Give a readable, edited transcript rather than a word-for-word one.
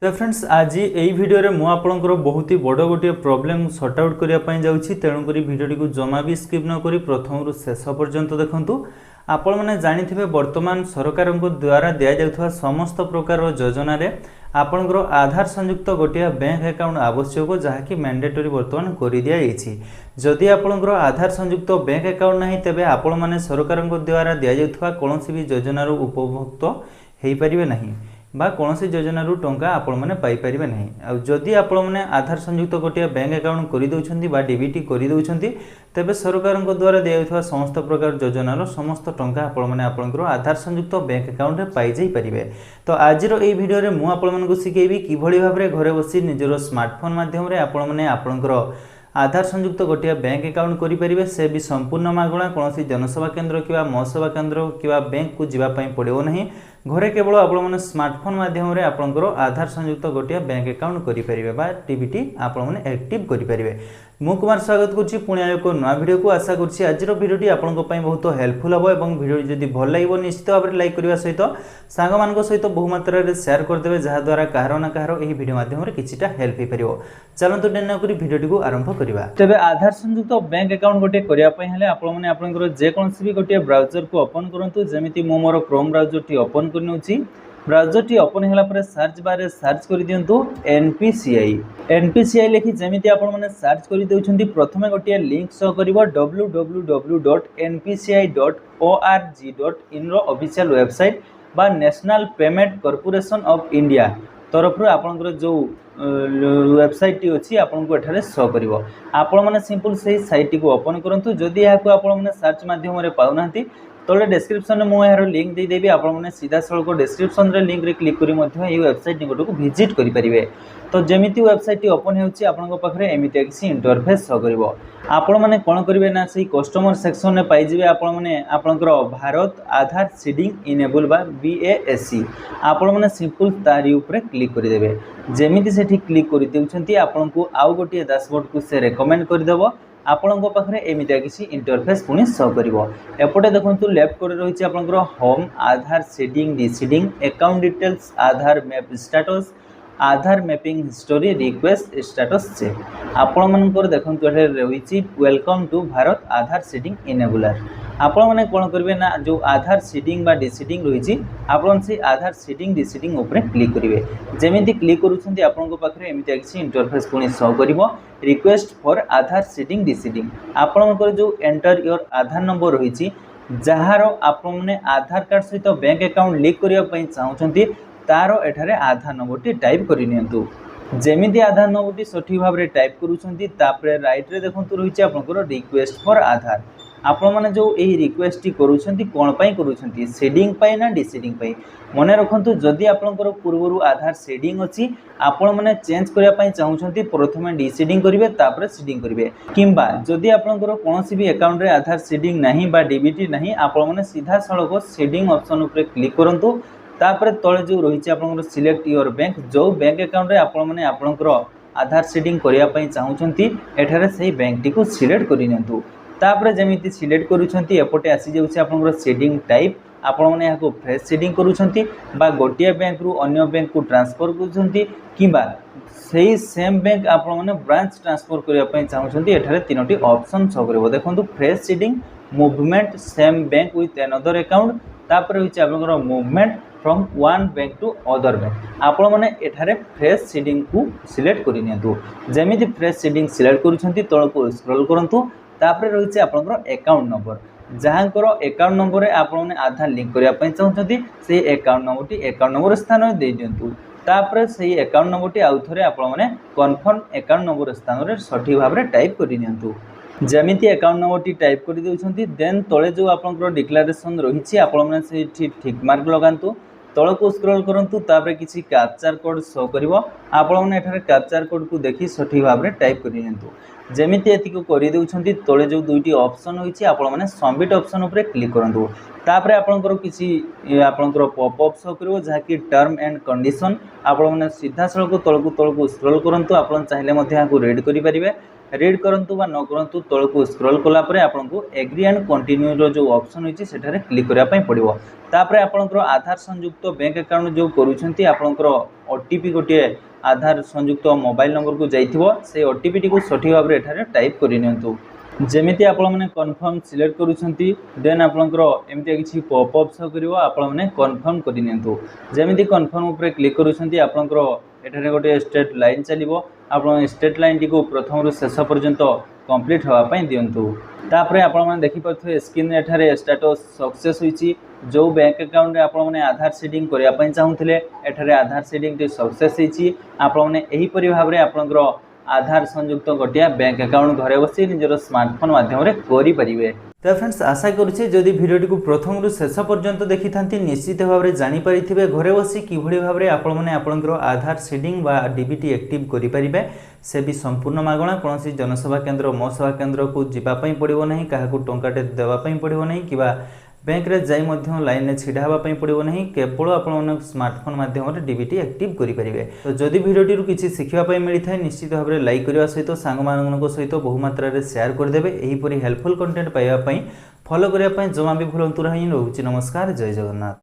तो फ्रेंड्स आज यही वीडियो रे मु आपनकर बहुत ही बड़ गोटे प्रॉब्लम सॉर्ट आउट करिया पई जाउछि तेणुक भिडियोटी को जमा भी स्किप न करी प्रथम रु शेष पर्यंत देखंतु। आपण मैंने जानिथिबे वर्तमान सरकार द्वारा दिया जाउथवा समस्त प्रकार योजना रे आपनकर आधार संयुक्त गोटे बैंक अकाउंट आवश्यक जहाँकि मैंडेटरी वर्तमान कर दिया जाइछि। जदि आपनकर आधार संयुक्त बैंक अकाउंट नहीं तेबे आपण माने सरकार द्वारा दिया जाउथवा कोनोसी भी योजनार उपभोक्त हो पारिबे नहीं बा कौन सी योजन टंका आपण मैंने पाइपर ना। जदि आपण मैंने आधार संयुक्त गोटे बैंक अकाउंट करदे बा डीबीटी करदे तेबे सरकार द्वारा दिया समस्त प्रकार योजनार समस्त टंका आपण मैंने आपंकर आधार संयुक्त बैंक अकाउंट में पाई जाई परिबे। तो आज ये वीडियो रे मु आपण मानकु सिखेबी किभली भाव में घरे बसी निजर स्मार्टफोन माध्यम रे आपण मैंने आपंकर आधार संयुक्त गोटे बैंक अकाउंट करेंगे से भी संपूर्ण मागणा कौन जनसेवा केन्द्र कि महसेवा केन्द्र कि बैंक को जीवाई पड़ो ना। घरे केवल आपने स्मार्टफोन माध्यम रे आपंकर आधार संयुक्त गोटे बैंक अकाउंट करेंगे बा टीबीटी आपने एक्टिव करेंगे। मु कुमार स्वागत करुच्ची पुणी एक नया वीडियो को आशा करुच्ची आज वीडियोटी आपंक बहुत हेल्पफुल हम और वीडियो जदि भल लगे निश्चित भाव में लाइक करने सहित सांग मान सहित बहुमात्रा सेयार करदे जहाद्वारा कहार ना कहार यह वीडियो माध्यम किछिटा हेल्प हो पार। चलतु डेना करी वीडियोटी को आरंभ करवा। तेज आधार संयुक्त बैंक अकाउंट गोटे करने आपंकर जेकोसी भी गोटे ब्राउजर को ओपन करूँ जमी मु मोर क्रोम ब्राउजर टी ओपन कर ब्राउजर टी ओपन होला पर सर्च बार रे सर्च कर दियंतु एनपीसीआई लिखि जमिति आपण माने सर्च कर देउछंती प्रथमे गोटे लिंक शो करिवो www.npci.org.in रो ऑफिशियल वेबसाइट बा national payment corporation of India तरफ आपनकर जो वेबसाइट टी अछि आपन को एठारे शो करिवो। आपण माने सिंपल से साइट टी को ओपन करंतु। जदि या को आपण माने सर्च माध्यम रे पाउनांती तले डिस्क्रिप्शन में मुझे यार लिंक दे देबी आपने सीधा सड़क डिस्क्रिप्शन रे लिंक रे क्लिक करी मध्य ये वेबसाइट निकट को विजिट करि परिबे। तो जमिति वेबसाइट टी ओपन होउची आपन को पाखरे एमिति किसी इंटरफेस शो करिवो। आपण माने कोन करिवे ना सही कस्टमर सेक्शन में पाई जिवे आपण माने आपनकर भारत आधार सीडिंग इनेबल बा BASC आपण माने सिंपल तारी ऊपर क्लिक करि देबे। जमिति सेठी क्लिक करि देउछंती आपन को आउ गोटी डैशबोर्ड को से रेकमेंड करि देबो। आपण पाखे एमितिया किसी इंटरफेस पुणी शो करिवो। एपटे देखंतु लेफ्ट कोड रहिछि आपनकर home Aadhaar seeding deseeding account details Aadhaar map status Aadhaar mapping history request status check आपण मानकर देखंतु एठे रहिछि welcome to Bharat Aadhaar seeding enabler. आपण माने कोन करिवे ना जो आधार सीडिंग बा डिसीडिंग रहिछि आपण से आधार सीडिंग डिसीडिंग ऊपर क्लिक करिवे। जेमिति क्लिक करूछंती आपण को पाखरे एमितिया किसी इंटरफेस पुणी शो करिवो। Request for Aadhaar seeding deseeding आपनकर जो एंटर योर आधार नंबर रहिछि जहार आपने आधार कार्ड सहित बैंक अकाउंट लिंक करिया पई चाहुछंती तारो एठारे आधार नंबर टी टाइप करि नियंतु। जेमिति आधार नंबर टी सठिक भाव रे टाइप करूछंती तापरे राइट रे देखंतु रहिछि आपनकर रिक्वेस्ट फॉर आधार आपण माने जो एही रिक्वेस्ट टी करूछंती कोन पई करूछंती सीडिंग पई ना डिसीडिंग पई। मने रखंतु जदि आपनकर पूर्वरु आधार सीडिंग अछि आपण माने चेंज करिया पई चाहुछंती प्रथमे डिसीडिंग करिवे तापर सीडिंग करिवे किंबा जदि आपनकर कोनोसी भी अकाउंट रे आधार सीडिंग नहीं बा डीबीटी नहीं आपण माने सीधा सळक सीडिंग ऑप्शन ऊपर क्लिक करंतु तापर तळे जो रहिछि आपनकर सिलेक्ट योर बैंक जो बैंक अकाउंट रे आपण माने आपनकर आधार सीडिंग करिया पई चाहुछंती एठारे सही बैंक टी को सिलेक्ट करि नियंतु। तापर जमिति सिलेक्ट करूछंती एपटे आसी जाउछि आपनकर सीडिंग टाइप आपण माने याको फ्रेश सीडिंग करूछंती बा गोटिया बैंक रु अन्य बैंक को ट्रांसफर करूछंती किंबा सही सेम बैंक आपण माने ब्रांच ट्रांसफर करिया पई चाहुछंती एठारे तीनोटी ऑप्शन शो करबो। देखंतु fresh seeding movement same bank with another account तापर होछि आपनकर movement from one bank to other bank आपण माने एठारे फ्रेश सीडिंग को सिलेक्ट करि नियंतु। जेमिति फ्रेश सीडिंग सिलेक्ट करूछंती तळको स्क्रॉल करंतु तापर रहिछि आपनकर अकाउंट नंबर जहाँकर अकाउंट नंबर रे आपण आधार लिंक करिया पई चाहुछंती से अकाउंट नंबर टी अकाउंट नंबर स्थान दे दियंतु। तापर सही अकाउंट नंबर टी आउ थरे आपण माने कन्फर्म अकाउंट नंबर स्थान रे सठिक भाव रे टाइप करि नियंतु। जमिति अकाउंट नंबर टी टाइप करि देउछंती देन तळे जो आपनकर डिक्लेरेशन रहिछि आपण माने से ठीक मार्क लगांतु तळको स्क्रॉल करंतु तापर किछि कैप्चर कोड शो करिवो आपण माने एठारे कैप्चर कोड को देखि सठिक भाव रे टाइप करि नियंतु। जेमिति एतिको करि देउछंती तळे जो दुईटी ऑप्शन होइछि आपण माने सबमिट ऑप्शन ऊपर क्लिक करंतु तापर आपनकर किछि आपनकर पॉपअप शो करिवो जहा कि टर्म एंड कंडीशन आपण माने सीधा सळको तळको स्क्रॉल करंतु आपण चाहिले मध्ये याको रीड करि परिबे। रीड करंतु बा न करंतु तळकू स्क्रॉल कला परे आपनको एग्री एंड कंटिन्यू रो जो ऑप्शन होची सेठारे क्लिक करिया पई पड़िबो। तापरे आपनकर आधार संयुक्त बैंक अकाउंट जो करूछंती आपनकर ओटीपी गोटे आधार संयुक्त मोबाइल नंबर को जाइथिबो से ओटीपी टी को सठिक भाबरे एठारे टाइप करि नियंतु। जेमिति आपण माने कन्फर्म सिलेक्ट करूछंती देन आपनकर एमिति किछि पॉपअप शो करिवो आपण माने कन्फर्म करि नियंतु। जेमिति कन्फर्म ऊपर क्लिक करूछंती आपनकर एठारे गोटे स्ट्रेट लाइन चलिबो आपण स्ट्रेट लाइन टी को प्रथम रु शेष पर्यंत कंप्लीट होवा पई दियंतु। तापरे आपण माने देखि पथु स्क्रीन एठारे स्टेटस सक्सेस होईची जो बैंक अकाउंट रे आपण माने आधार सेटिंग करिया पई चाहुथिले एठारे आधार सेटिंग टी सक्सेस होईची आपण माने एही परि भाबरे आपनकर आधार संयुक्त गोटिया बैंक अकाउंट घरे बसी निजर स्मार्टफोन माध्यम रे करि परिबे। तो फ्रेंड्स आशा करुचे जदि भिडियोटी को प्रथम रु शेष पर्यंत देखि थांती निश्चित भाव में जानि परिथिबे घरे बसी किभଳି भाबरे आपण माने आपनकर आधार सेटिंग बा डीबीटी एक्टिव करि परिबे से भी संपूर्ण मागणा कोनोसी जनसेवा केंद्र मो सेवा केंद्र को जिबा पई पड़िबो नहीं काहाकू टंकाटे देबा पई पड़िबो नहीं किबा बैंक रे जाई मध्य लाइन में छिड़ा हवा पई पड़िबो नहीं केवल आपण स्मार्टफोन माध्यम रे डीबीटी एक्टिव करि परिबे। तो जदि भिडियोटी रु किछि सिखिबा पई मिलि थाय निश्चित भाव में लाइक करिवा सहित सांग माननको सहित बहु मात्रा रे शेयर कर देबे। एही परि हेल्पफुल कंटेंट पाइबा पई फॉलो करिया पई जमा भी भूलंतु रही। नमस्कार, जय जगन्नाथ।